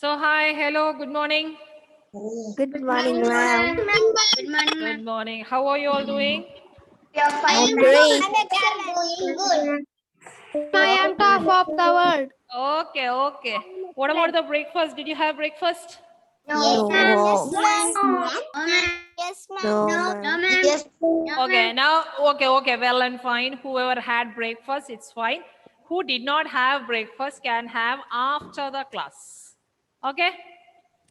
So hi, hello, good morning. Good morning, ma'am. Good morning, Good ma'am. morning. How are you all doing? I'm great. Good. I am top of the world. Okay, okay. What about the breakfast? Did you have breakfast? No, Yes, ma'am. no, No, ma'am. ma'am. Yes, Okay, now, okay, well and fine. Whoever had breakfast, it's fine. Who did not have breakfast can have after the class. Okay?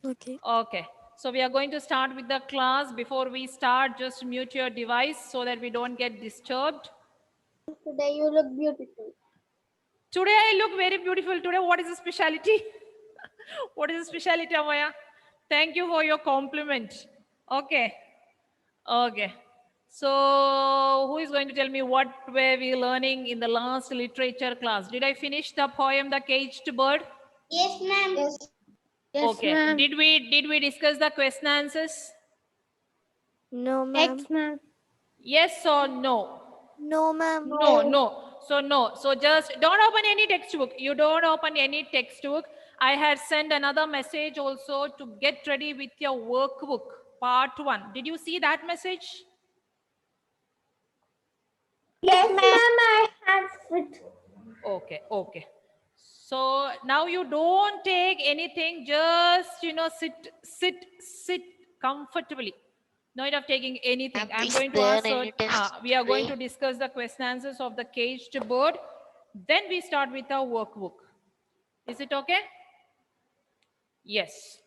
okay. Okay. So we are going to start with the class. Before we start, just mute your device so that we don't get disturbed. Today you look beautiful. Today I look very beautiful. Today, what is the speciality? What is the speciality, Amaya? Thank you for your compliment. Okay. Okay. So, who is going to tell me what were we learning in the last literature class? Did I finish the poem The Caged Bird? Yes, ma'am. Yes. Okay. ma'am. Did we discuss the question answers? No, ma'am. ma'am. Yes or no? No, ma'am. No. So just don't open any textbook. You don't open any textbook. I had sent another message also to get ready with your workbook, part 1. Did you see that message? Yes, ma'am. I have it. Okay. So now you don't take anything, just, sit comfortably. No need of taking anything. Ma'am, I'm is going to there ask, any test we are going to today? discuss the question answers of the caged bird. Then we start with our workbook. Is it okay? Yes.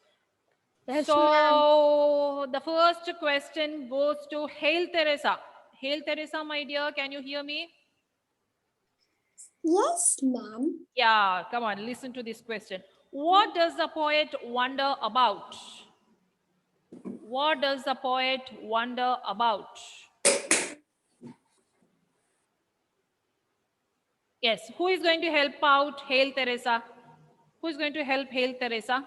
Yes, So the first question goes to Hail Teresa. Hail Teresa, my dear, can you hear me? Yes, ma'am. Yeah, come on, listen to this question. What does the poet wonder about? What does the poet wonder about? Yes, who is going to help out Hail Teresa? Who is going to help Hail Teresa?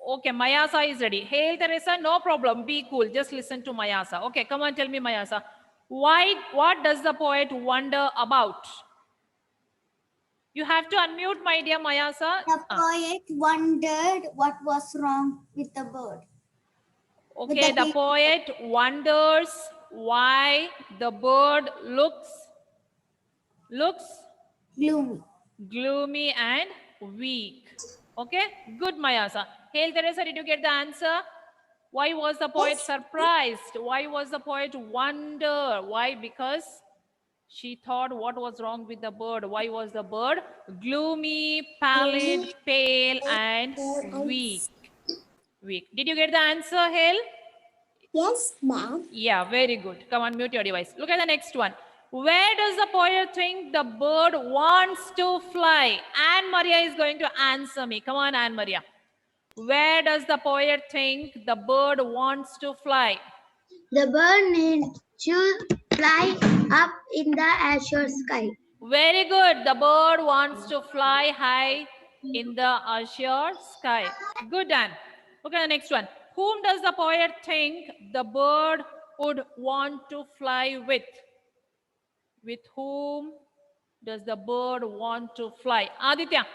Okay, Mayasa is ready. Hail Teresa, no problem. Be cool. Just listen to Mayasa. Okay, come on, tell me, Mayasa. What does the poet wonder about? You have to unmute, my dear Mayasa. The poet wondered what was wrong with the bird. Okay, the poet wonders why the bird looks Gloomy. gloomy and weak. Okay, good, Mayasa. Hail Teresa, did you get the answer? Why was the poet surprised? Why was the poet wonder? Why? Because she thought what was wrong with the bird. Why was the bird gloomy, pallid, pale, and weak? Did you get the answer, Hail? Yes, ma'am. Yeah, very good. Come on, mute your device. Look at the next one. Where does the poet think the bird wants to fly? Anne Maria is going to answer me. Come on, Anne Maria. Where does the poet think the bird wants to fly? The bird needs to fly up in the azure sky. Very good. The bird wants to fly high in the azure sky. Good, Anne. Look at the next one. Whom does the poet think the bird would want to fly with? With whom does the bird want to fly? Aditya,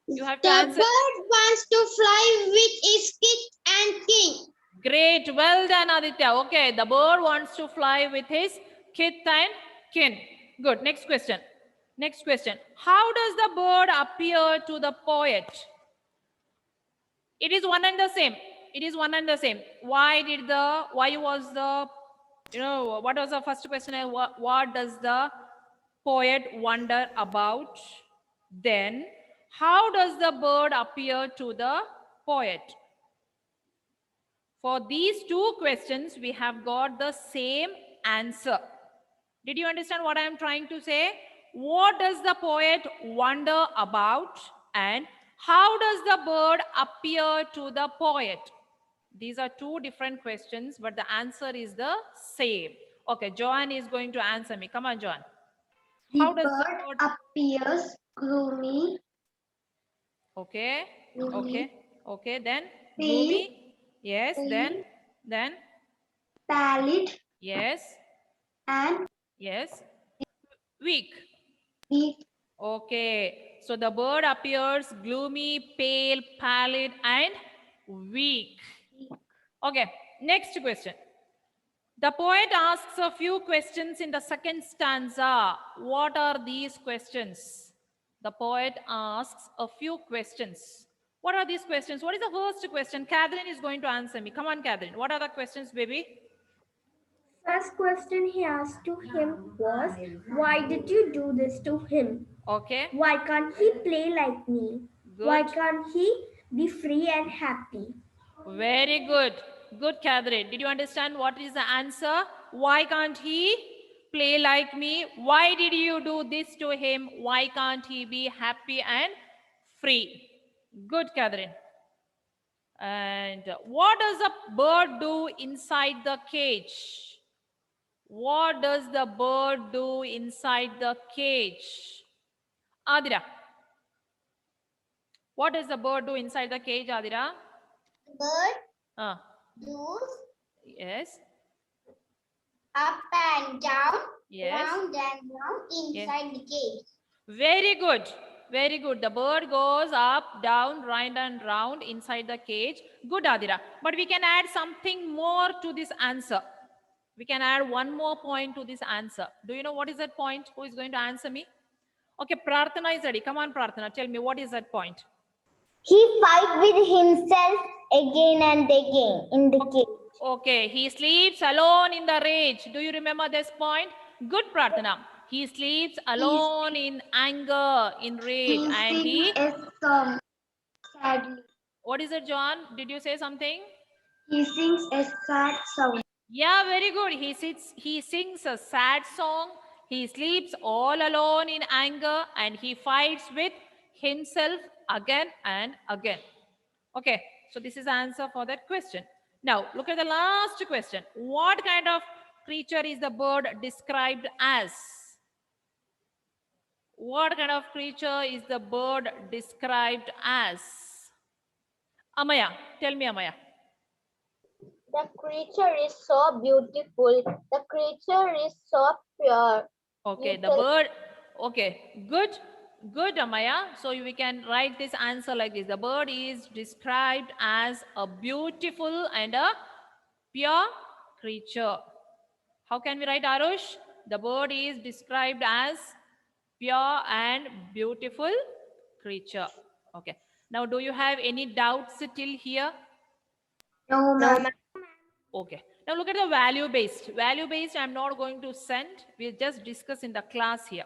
you have to The answer. bird wants to fly with its kit and king. Great. Well done, Aditya. Okay, the bird wants to fly with his kith and kin. Good. Next question. Next question. How does the bird appear to the poet? It is one and the same. It is one and the same. Why was the, what was the first question? What does the poet wonder about? Then, how does the bird appear to the poet? For these two questions, we have got the same answer. Did you understand what I am trying to say? What does the poet wonder about? And how does the bird appear to the poet? These are two different questions, but the answer is the same. Okay, Joanne is going to answer me. Come on, Joanne. How does the bird appears gloomy, Okay. gloomy, Okay. Then pale, gloomy. Yes. pale, Then pallid, yes. and Yes. Weak. weak. Okay. So the bird appears gloomy, pale, pallid, and weak. Okay, next question. The poet asks a few questions in the second stanza. What are these questions? The poet asks a few questions. What are these questions? What is the first question? Catherine is going to answer me. Come on, Catherine. What are the questions, baby? First question he asked to him was, why did you do this to him? Okay, Why can't he play like me? Why good. can't he be free and happy? Very good. Good, Catherine. Did you understand what is the answer? Why can't he play like me? Why did you do this to him? Why can't he be happy and free? Good, Catherine. And what does a bird do inside the cage? What does the bird do inside the cage? Adira. What does the bird do inside the cage, Adira? Bird does Yes. up and down, Yes. round and round inside the cage. Very good. Very good. The bird goes up, down, round and round inside the cage. Good, Adira. But we can add something more to this answer. We can add one more point to this answer. Do you know what is that point? Who is going to answer me? Okay, Prarthana is ready. Come on, Prarthana. Tell me, what is that point? He fight with himself again and again in the cage. Okay, he sleeps alone in the rage. Do you remember this point? Good, Prarthana. He sleeps alone in anger, in rage, and he... a song sadly. What is it, John? Did you say something? He sings a sad song. Yeah, very good. He sings a sad song. He sleeps all alone in anger and he fights with himself again and again. Okay, so this is the answer for that question. Now, look at the last question. What kind of creature is the bird described as? What kind of creature is the bird described as? Amaya, tell me, Amaya. The creature is so beautiful. The creature is so pure. Okay, the bird. Okay, good. Good, Amaya. So we can write this answer like this. The bird is described as a beautiful and a pure creature. How can we write, Arush? The bird is described as pure and beautiful creature. Okay. Now, do you have any doubts till here? No, ma'am. Okay. Now look at the value based. Value based, I'm not going to send. We'll just discuss in the class here.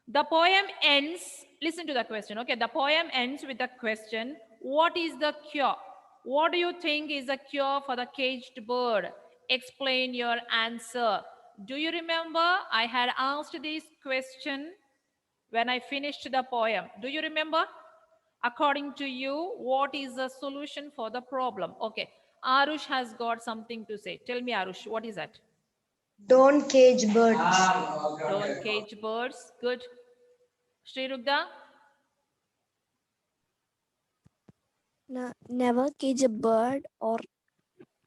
The poem ends, listen to the question. Okay. The poem ends with the question, what is the cure? What do you think is the cure for the caged bird? Explain your answer. Do you remember I had asked this question when I finished the poem? Do you remember? According to you, what is the solution for the problem? Okay. Arush has got something to say. Tell me, Arush, what is that? Don't cage birds. Don't cage birds. Good. Sri Rugda? Never cage a bird or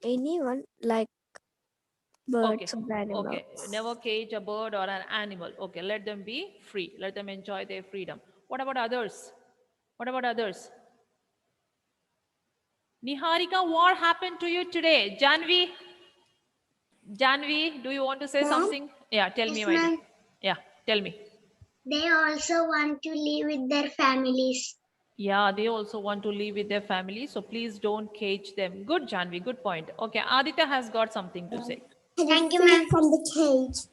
anyone like birds or animals. Okay. Never cage a bird or an animal. Okay. Let them be free. Let them enjoy their freedom. What about others? What about others? Niharika, what happened to you today? Janvi? Janvi, do you want to say Ma'am? something? Yeah, tell me, Yes, my dear. ma'am. Yeah, tell me. They also want to live with their families. Yeah, they also want to live with their family. So please don't cage them. Good, Janvi. Good point. Okay, Aditya has got something to say. Thank you, ma'am. From the cage.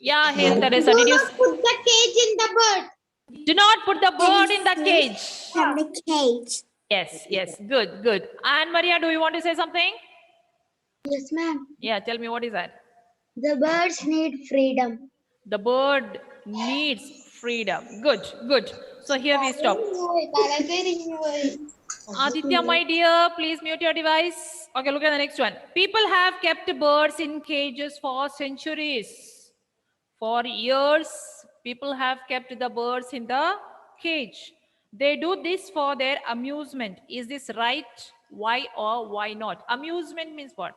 Yeah, hey, Teresa, did you... put the cage in the bird. Do not put the bird in the cage. From the cage. Yes. Good, good. And Maria, do you want to say something? Yes, ma'am. Yeah, tell me, what is that? The birds need freedom. The bird needs freedom. Good, good. So here we stop. Aditya, my dear, please mute your device. Okay, look at the next one. People have kept birds in cages for centuries. For years, people have kept the birds in the cage. They do this for their amusement. Is this right? Why or why not? Amusement means what?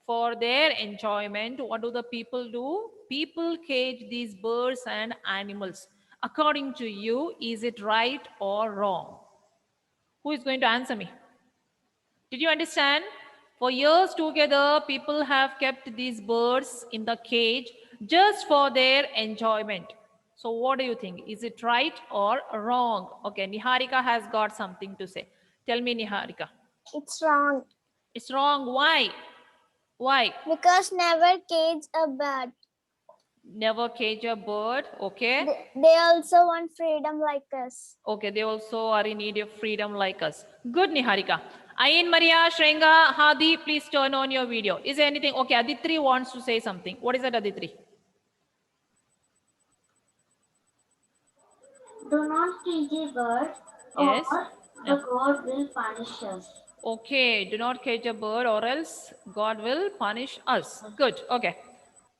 For their enjoyment, what do the people do? People cage these birds and animals. According to you, is it right or wrong? Who is going to answer me? Did you understand? For years together, people have kept these birds in the cage just for their enjoyment. So what do you think? Is it right or wrong? Okay, Niharika has got something to say. Tell me, Niharika. It's wrong It's wrong. Why? Why? because never cage a bird. Never cage a bird. Okay. They also want freedom like us. Okay, they also are in need of freedom like us. Good, Niharika. Ayin, Maria, Shrenga, Hadi, please turn on your video. Is there anything? Okay, Aditri wants to say something. What is that, Aditri? Do not cage a bird, Yes. or the God will punish us. Okay, do not cage a bird or else God will punish us. Good, okay.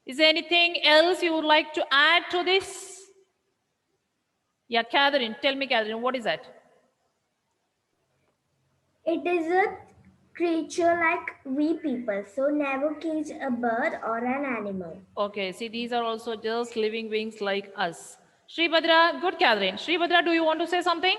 Is there anything else you would like to add to this? Yeah, Catherine, tell me, Catherine, what is that? It is a creature like we people, so never cage a bird or an animal. Okay, see, these are also just living beings like us. Sribhadra, good, Catherine. Sribhadra, do you want to say something?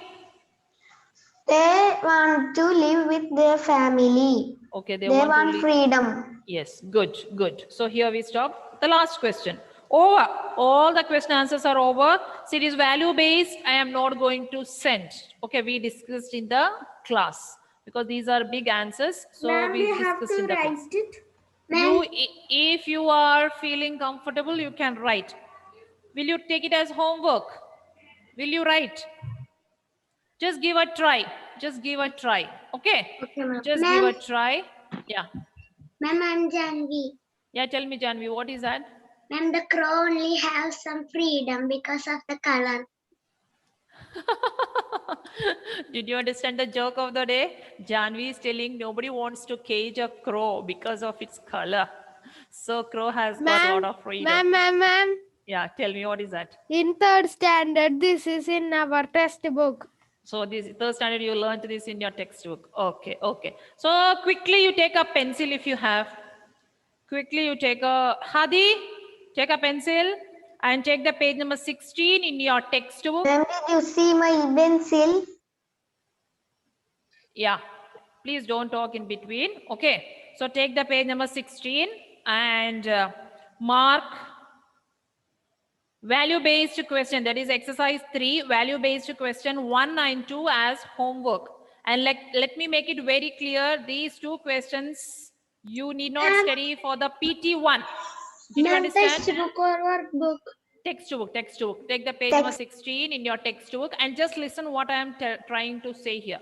They want to live with their family. Okay, they They want to want live. freedom. Yes, good, good. So here we stop. The last question. Over. All the question answers are over. So it is value based. I am not going to send. Okay, we discussed in the class because these are big answers. So Ma'am, we we have discussed to in the class. write it. If you are feeling comfortable, you can write. Will you take it as homework? Will you write? Just give a try. Just give a try. Okay? Okay, ma'am. Just give a try. Yeah. Ma'am, I'm Janvi. Yeah, tell me, Janvi, what is that? Ma'am, the crow only has some freedom because of the color. Did you understand the joke of the day? Janvi is telling nobody wants to cage a crow because of its color. So crow has got a lot of freedom. Ma'am. Yeah, tell me, what is that? In third standard, this is in our textbook. So this third standard, you learned this in your textbook. Okay, okay. So quickly you take a pencil if you have. Quickly you take a, Hadi, take a pencil and take the page number 16 in your textbook. Ma'am, did you see my pencil? Yeah, please don't talk in between. Okay, so take the page number 16 and mark value-based question, that is exercise 3, value-based question 192 as homework. And let me make it very clear, these two questions you need not study for the PT1. Did you understand? Textbook or workbook? Textbook. Take the page number 16 in your textbook and just listen what I am trying to say here.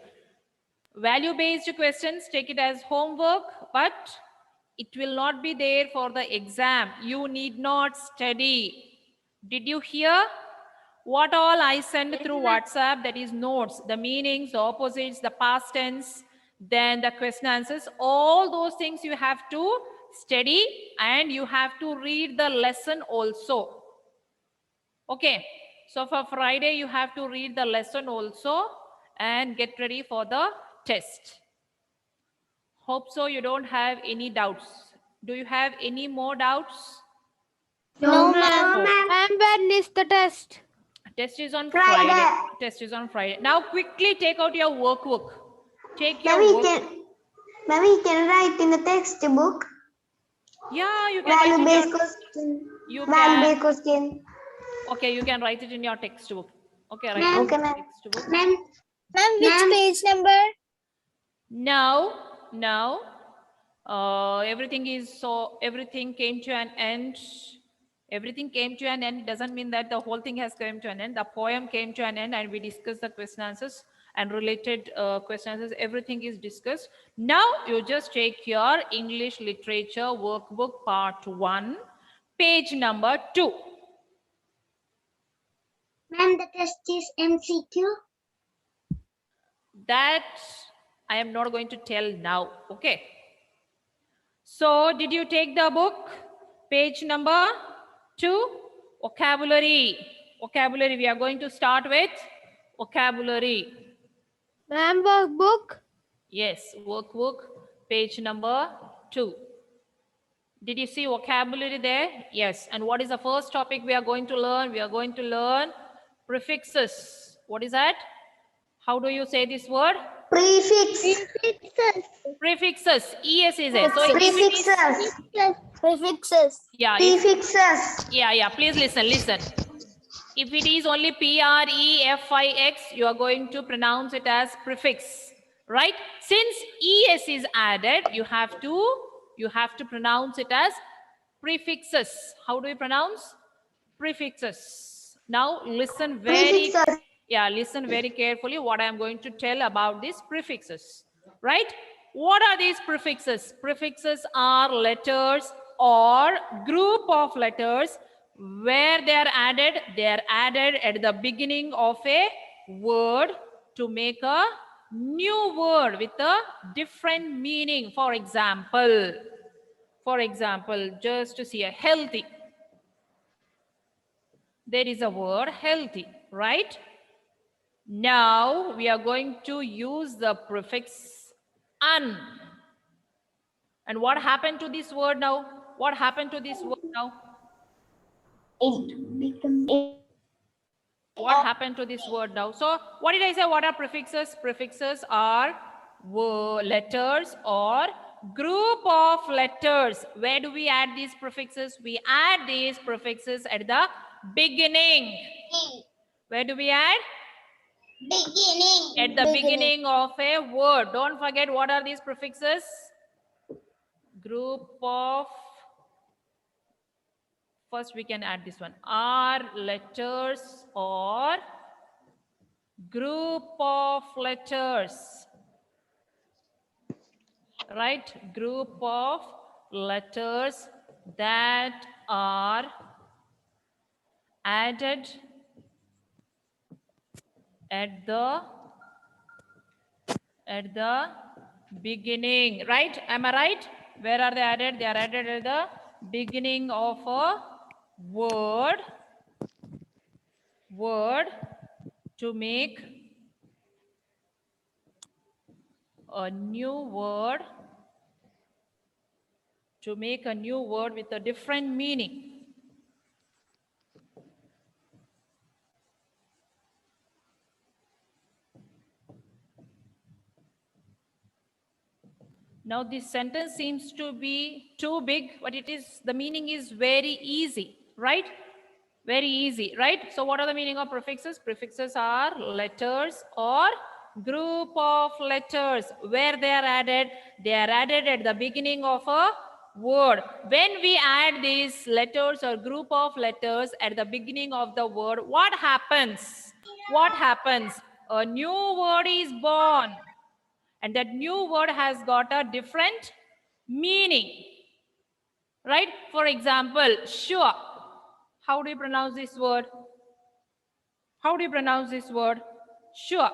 Value-based questions, take it as homework, but it will not be there for the exam. You need not study. Did you hear? What all I send through WhatsApp, that is notes, the meanings, the opposites, the past tense, then the question answers, all those things you have to study and you have to read the lesson also. Okay, so for Friday, you have to read the lesson also and get ready for the test. Hope so you don't have any doubts. Do you have any more doubts? No, ma'am. Ma'am, when is the test? Test is on Friday. Test is on Friday. Now quickly take out your workbook. Take your workbook. Ma'am, we can write in the textbook. Yeah, you can write it Value-based in your, question. you Value-based can, question. okay, you can write it in your textbook. Okay, write it Ma'am. in Okay, your ma'am. textbook. Ma'am, Ma'am, which page number? Now, everything came to an end. Everything came to an end doesn't mean that the whole thing has come to an end. The poem came to an end and we discussed the question answers and related question answers. Everything is discussed. Now you just take your English literature workbook part 1, page number 2. ma'am, the test is MCQ. That I am not going to tell now. Okay. So did you take the book? Page number 2, vocabulary. Vocabulary, we are going to start with vocabulary. Ma'am, workbook. Yes, workbook, page number 2. Did you see vocabulary there? Yes. And what is the first topic we are going to learn? We are going to learn Prefixes. What is that? How do you say this word? Prefix. Prefixes. Es is it. So if it is, Prefixes. Prefixes. yeah, if, Prefixes. yeah. Please listen. If it is only prefix, you are going to pronounce it as prefix, right? Since es is added, you have to pronounce it as prefixes. How do you pronounce? Prefixes. Now listen very, Prefixes. listen very carefully what I am going to tell about these prefixes, right? What are these prefixes? Prefixes are letters or group of letters. Where they are added at the beginning of a word to make a new word with a different meaning. For example, just to see a healthy. There is a word healthy, right? Now we are going to use the prefix un. And what happened to this word now? What happened to this word now? What happened to this word now? So what did I say? What are prefixes? Prefixes are letters or group of letters. Where do we add these prefixes? We add these prefixes at the beginning. Where do we add? Beginning. At the beginning of a word. Don't forget, what are these prefixes? Group of, first we can add this one, are letters or group of letters, right? Group of letters that are added at the beginning, right? Am I right? Where are they added? They are added at the beginning of a word to make a new word, with a different meaning. Now this sentence seems to be too big, but the meaning is very easy, right? Very easy, right? So what are the meaning of prefixes? Prefixes are letters or group of letters. Where they are added? They are added at the beginning of a word. When we add these letters or group of letters at the beginning of the word, what happens? What happens? A new word is born. And that new word has got a different meaning, right? For example, sure. How do you pronounce this word? How do you pronounce this word? Sure.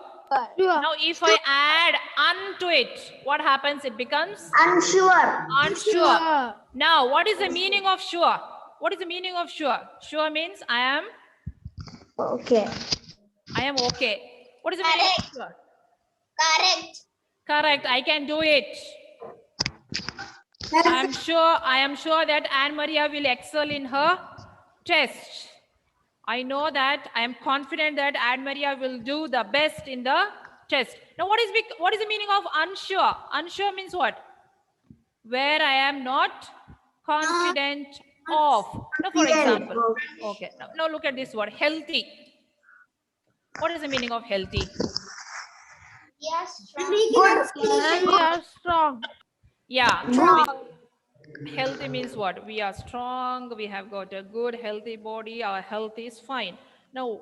Now, if I add un to it, what happens? It becomes Unsure. unsure. Now, what is the meaning of sure? What is the meaning of sure? Sure means I am Okay. okay. What is the meaning of sure? Correct. Correct. I can do it. I am sure that Anne Maria will excel in her test. I know that, I am confident that Anne Maria will do the best in the test. Now, what is the meaning of unsure? Unsure means what? Where I am not confident of. Now, for example, okay. Now look at this word, healthy. What is the meaning of healthy? Yes. Strong. Yeah. Healthy means what? We are strong. We have got a good, healthy body. Our health is fine. Now,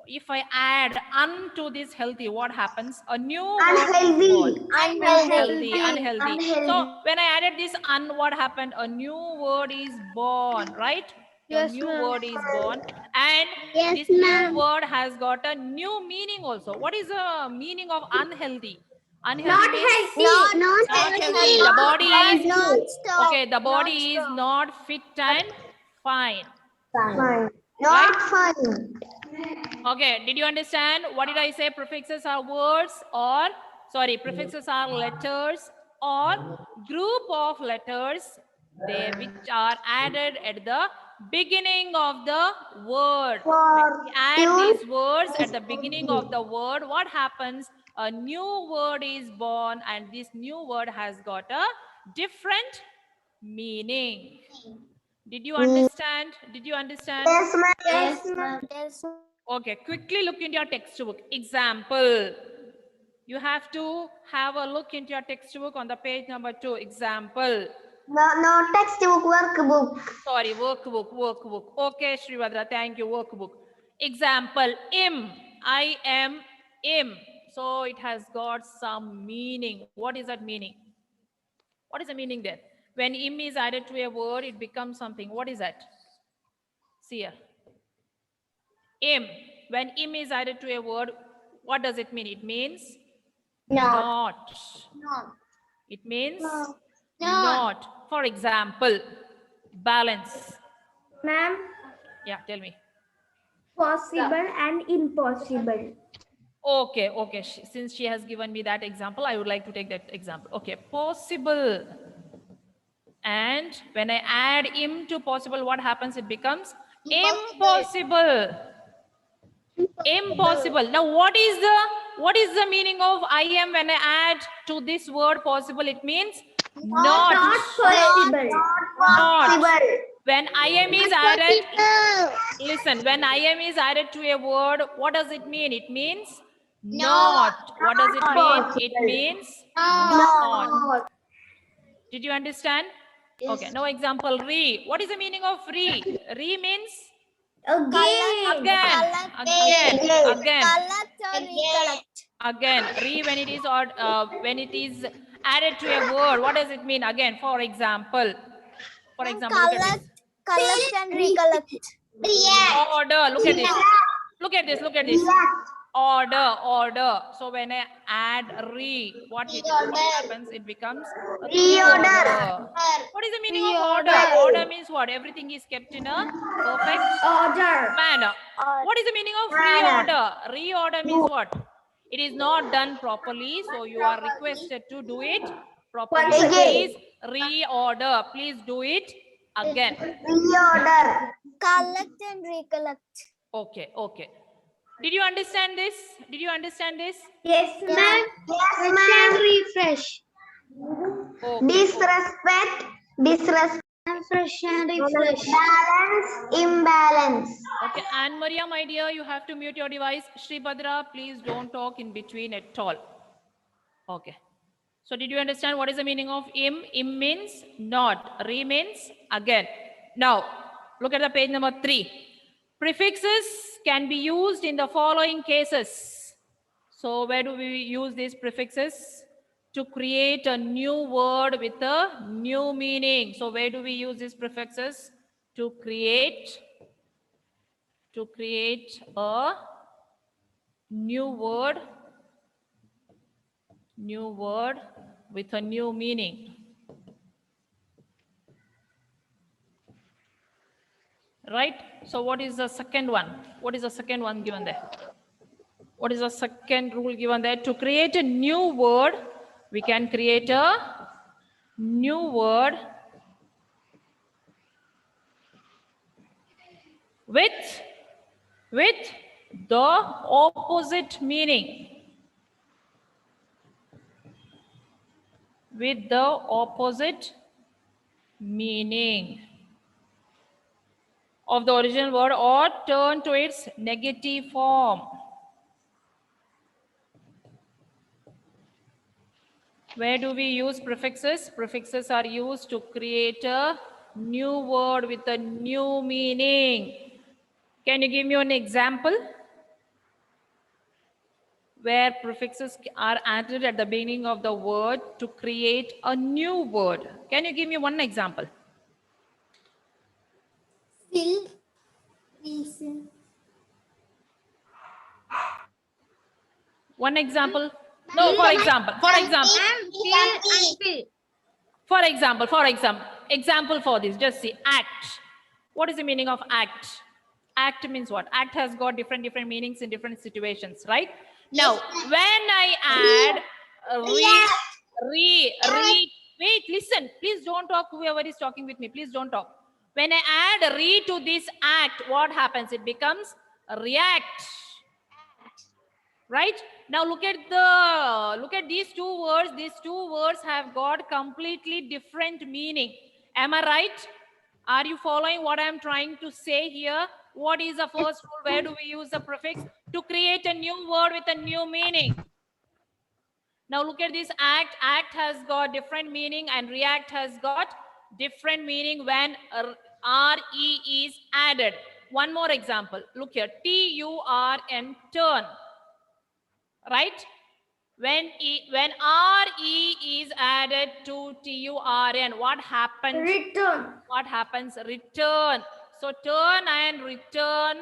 if I add un to this healthy, what happens? A new word is born. Unhealthy. So when I added this un, what happened? A new word is born, right? A new word is born, and this new word has got a new meaning also. What is the meaning of unhealthy? Unhealthy means Not healthy. The body is Not okay. The body is not fit and fine. fine. Not fine. Okay. Did you understand? What did I say? Prefixes are words or prefixes are letters or group of letters which are added at the beginning of the word. For When we add tune. these words at the beginning of the word, what happens? A new word is born, and this new word has got a different meaning. Did you understand? Did you understand? Yes, ma'am. Yes, ma'am. Yes. Okay, quickly look into your textbook. Example. You have to have a look into your textbook on the page number 2. Example. No textbook, workbook. Sorry, workbook. Okay, Srivadra, thank you, workbook. Example, I am im. So it has got some meaning. What is that meaning? What is the meaning there? When im is added to a word, it becomes something. What is that? See here. Im. When im is added to a word, what does it mean? It means not. It means not. For example, balance. Ma'am, Yeah, tell me. possible and impossible. Okay. Since she has given me that example, I would like to take that example. Okay, possible. And when I add im to possible, what happens? It becomes impossible. Impossible. Now, what is the meaning of I am when I add to this word possible? It means not. Not possible. Not. When I am is added, listen, when I am is added to a word, what does it mean? It means not. What does it mean? It means not. Did you understand? Okay, now example, re. What is the meaning of re? Re means Again. Again, re when it is or when it is added to a word, what does it mean? Again, for example, look at this. Collect and recollect. Order. Look at this. Order. So when I add re, what happens? It becomes reorder. What is the meaning of order? Order means what? Everything is kept in a perfect Order. manner. What is the meaning of reorder? Reorder means what? It is not done properly, so you are requested to do it properly. Once again. Please reorder. Please do it again. Reorder. Collect and recollect. Okay. Did you understand this? Yes, ma'am. Yes, ma'am. Refresh. Okay. Disrespect. Refresh and refresh. Balance. Imbalance. Okay, Anne Maria, my dear, you have to mute your device. Shri Bhadra, please don't talk in between at all. Okay. So did you understand what is the meaning of im? Im means not. Re means again. Now, look at the page number 3. Prefixes can be used in the following cases. So where do we use these prefixes? To create a new word with a new meaning. So where do we use these prefixes? To create a new word with a new meaning. Right? So what is the second one? What is the second one given there? What is the second rule given there? To create a new word, we can create a new word with the opposite meaning. With the opposite meaning of the original word, or turn to its negative form. Where do we use prefixes? Prefixes are used to create a new word with a new meaning. Can you give me an example where prefixes are added at the beginning of the word to create a new word? Can you give me one example? Fill. Reason. One example? No, for example. Example for this, just see, act. What is the meaning of act? Act means what? Act has got different meanings in different situations, right? Now, when I add wait, listen, please don't talk. Whoever is talking with me, please don't talk. When I add re to this act, what happens? It becomes react. Right? Now look at these two words. These two words have got completely different meaning. Am I right? Are you following what I am trying to say here? What is the first rule? Where do we use the prefix? To create a new word with a new meaning. Now look at this act. Act has got different meaning and react has got different meaning when re is added. One more example. Look here. turn, turn. Right? When re is added to turn, what happens? Return. What happens? Return. So turn and return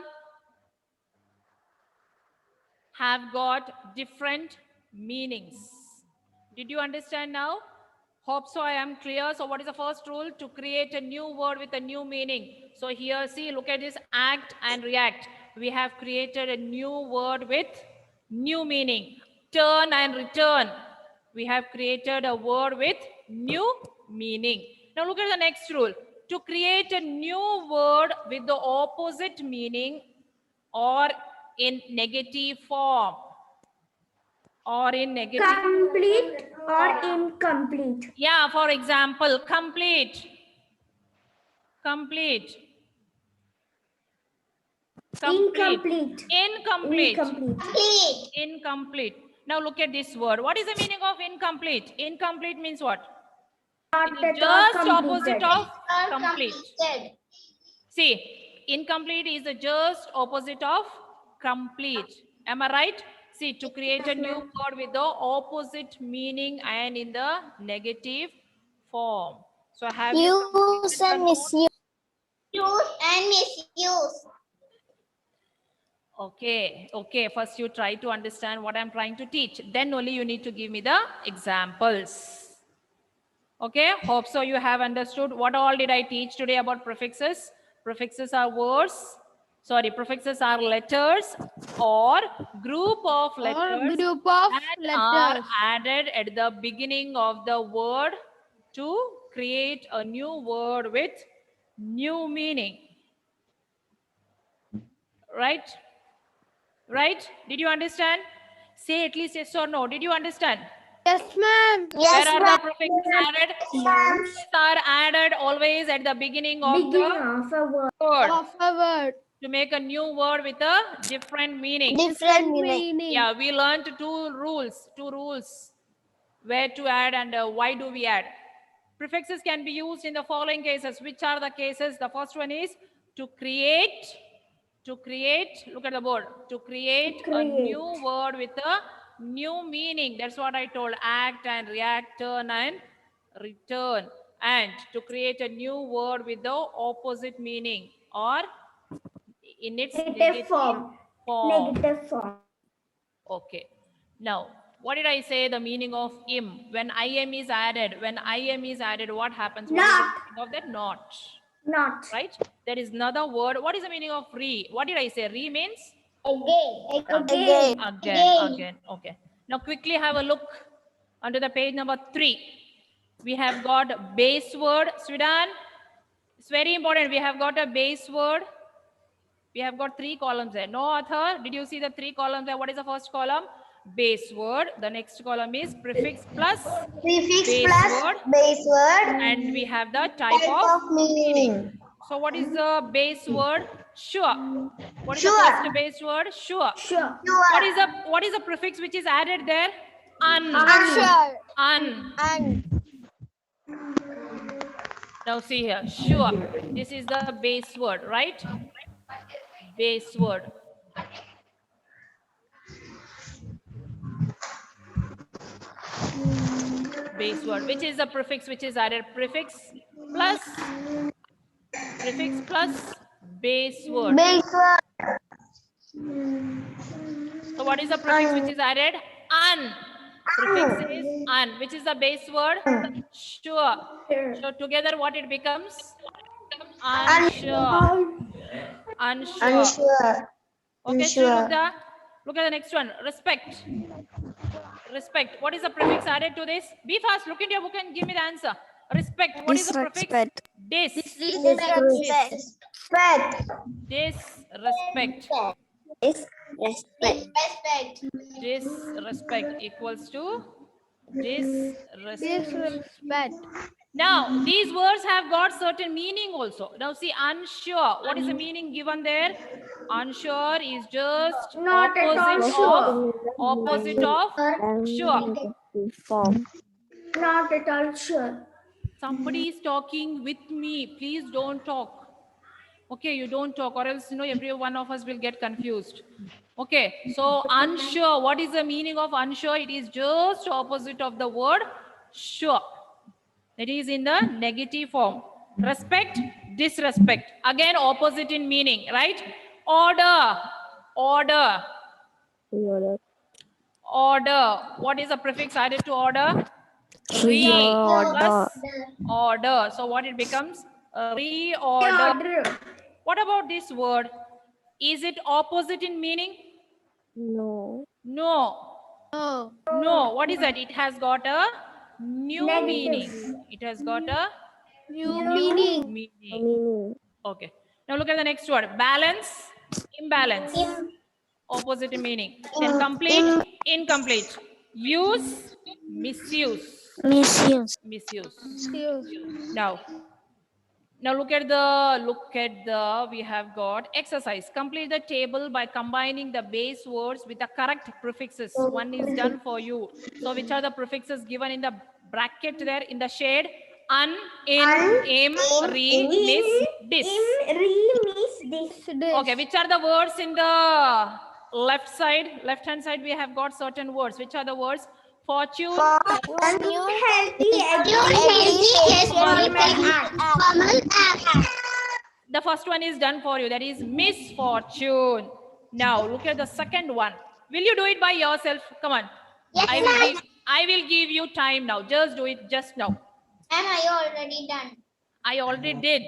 have got different meanings. Did you understand now? Hope so I am clear. So what is the first rule? To create a new word with a new meaning. So here, see, look at this act and react. We have created a new word with new meaning. Turn and return. We have created a word with new meaning. Now look at the next rule. To create a new word with the opposite meaning or in negative form. Or in negative. Complete or incomplete. Yeah, for example, complete. Complete. Incomplete. Incomplete. Incomplete. Incomplete. Now look at this word. What is the meaning of incomplete? Incomplete means what? Not It is at all just opposite completed. of complete. See, incomplete is the just opposite of complete. Am I right? See, to create a new word with the opposite meaning and in the negative form. So have you Use completed the and note? misuse. Use and misuse. Okay. First you try to understand what I'm trying to teach. Then only you need to give me the examples. Okay, hope so you have understood. What all did I teach today about prefixes? Prefixes are words. Sorry, prefixes are letters or group of letters that are added at the beginning of the word to create a new word with new meaning. Right? Right? Did you understand? Say at least yes or no. Did you understand? Yes, ma'am. Where are the prefixes added? Prefixes are added always at the beginning of Beginning the of a word. word Of a word. to make a new word with a different meaning. Different meaning. Yeah, we learned two rules where to add and why do we add. Prefixes can be used in the following cases. Which are the cases? The first one is to create, look at the board, to create a new word with a new meaning. That's what I told. Act and react, turn and return. And to create a new word with the opposite meaning or in its negative form. Negative form. Okay. Now, what did I say the meaning of im? When im is added, what happens? What is the meaning of that? Not. Not. Right? There is another word. What is the meaning of re? What did I say? Re means? Again. Again. Okay. Now quickly have a look onto the page number 3. We have got base word. Swedan, it's very important. We have got a base word. We have got 3 columns there. No author. Did you see the 3 columns there? What is the first column? Base word. The next column is prefix plus Prefix base plus word. base word. And we have the type of meaning. So what is the base word? Sure. What is the Sure. first base word? Sure. Sure. What is the prefix which is added there? Un. Sure. Un. And Now see here. Sure. This is the base word, right? Base word. Base word. Which is the prefix which is added? Prefix plus base word. Base word. So what is the prefix which is added? Un. Prefix is un. Which is the base word? Sure. So together what it becomes? Unsure. Unsure. Unsure. Okay, Unsure. Shrita. Look at the next one. Respect. Respect. What is the prefix added to this? Be fast. Look into your book and give me the answer. Respect. What is the prefix? Disrespect. Dis. Disrespect. Disrespect. Disrespect. Disrespect equals to disrespect. Disrespect. Now, these words have got certain meaning also. Now, see, unsure. What is the meaning given there? Unsure is just Not at all opposite of sure. Form. Not at all sure. Somebody is talking with me. Please don't talk. Okay, you don't talk, or else every one of us will get confused. Okay, so unsure. What is the meaning of unsure? It is just opposite of the word sure. It is in the negative form. Respect, disrespect. Again, opposite in meaning, right? Order. Order. What is the prefix added to order? Re plus order. So what it becomes? Reorder. Order. What about this word? Is it opposite in meaning? No. No. No. What is that? It has got a new Negative. meaning. It has got a New meaning. Okay. Now look at the next word. Balance, imbalance. Opposite in meaning. Then complete, incomplete. Use, misuse. Misuse. Now look at the we have got exercise. Complete the table by combining the base words with the correct prefixes. One is done for you. So which are the prefixes given in the bracket there in the shade? Un, in, im, re, miss, dis. Okay, which are the words in the left hand side? We have got certain words. Which are the words? Fortune, the first one is done for you. That is misfortune. Now look at the second one. Will you do it by yourself? Come on. Yes, I will give you time now. Just do it just now. Am I already done? I already did.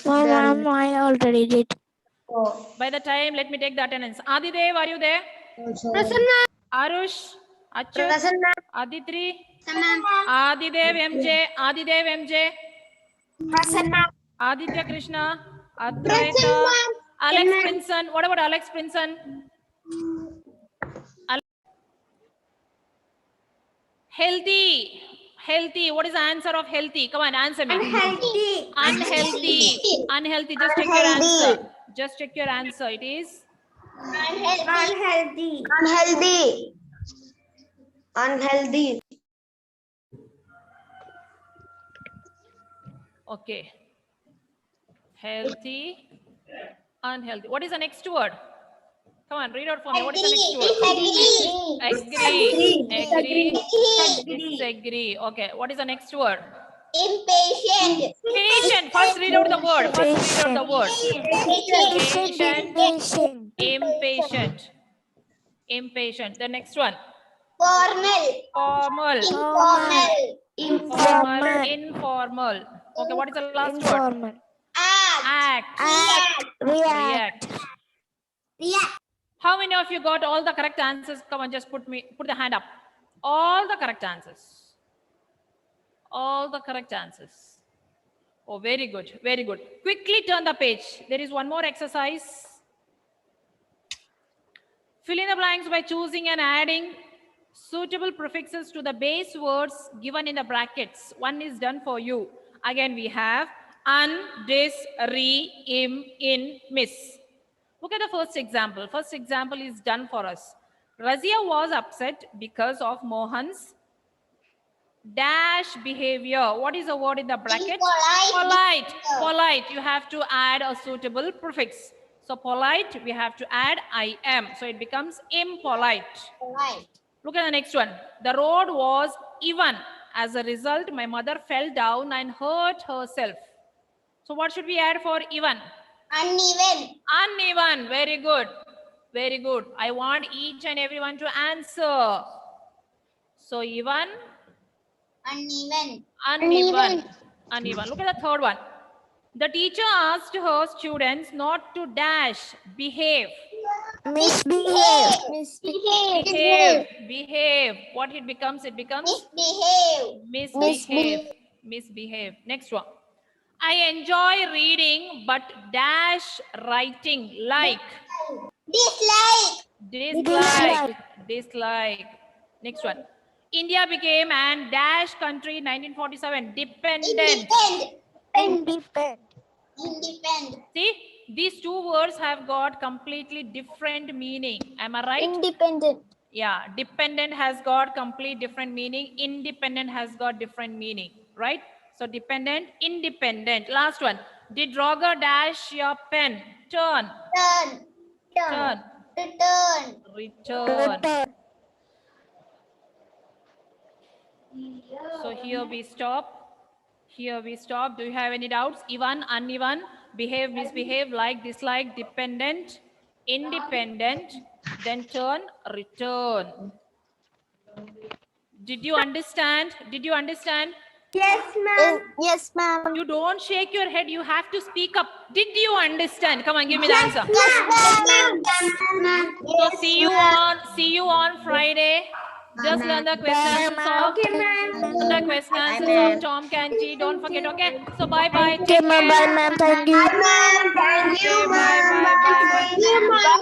Ma'am, I already did. By the time, let me take the attendance. Adidev, are you there? Arush, Achyut, Aditri, Adidev MJ, Aditya Krishna, Advaita, Alex Princeton. What about Alex Princeton? Healthy. What is the answer of healthy? Come on, answer me. Unhealthy. Just check your answer. It is Unhealthy. okay. Healthy, unhealthy. What is the next word? Come on, read out for me. What is the next word? Agree. Disagree. Okay. What is the next word? Impatient. Patient. First read out the word. Patient. Impatient. The next one. Formal. Informal. Okay. What is the last word? Act. React. How many of you got all the correct answers? Come on, just put the hand up. All the correct answers. Oh, very good. Quickly turn the page. There is one more exercise. Fill in the blanks by choosing and adding suitable prefixes to the base words given in the brackets. One is done for you. Again, we have un, dis, re, im, in, miss. Look at the first example. First example is done for us. Razia was upset because of Mohan's dash behavior. What is the word in the bracket? Polite. You have to add a suitable prefix. So polite, we have to add I am. So it becomes impolite. Look at the next one. The road was even. As a result, my mother fell down and hurt herself. So what should we add for even? Uneven. Very good. I want each and everyone to answer. So even. Uneven. Look at the third one. The teacher asked her students not to dash, behave. Misbehave. Behave. What it becomes? It becomes Misbehave. misbehave. Next one. I enjoy reading but dash writing like dislike. Next one. India became an dash country 1947. Dependent. Independent. See, these two words have got completely different meaning. Am I right? Independent. Yeah, dependent has got complete different meaning. Independent has got different meaning, right? So dependent, independent. Last one. Did Roger dash your pen? Turn. Return. Return. So here we stop. Do you have any doubts? Even, uneven, behave, misbehave, like, dislike, dependent, independent, then turn, return. Did you understand? Yes, ma'am. Yes, ma'am. You don't shake your head. You have to speak up. Did you understand? Come on, give me the answer. So see you on Friday. Just learn the question answers of Okay, ma'am. Tom Canty. Don't forget, okay? So bye bye. Okay, ma'am. Bye, ma'am. Thank you. Okay, bye.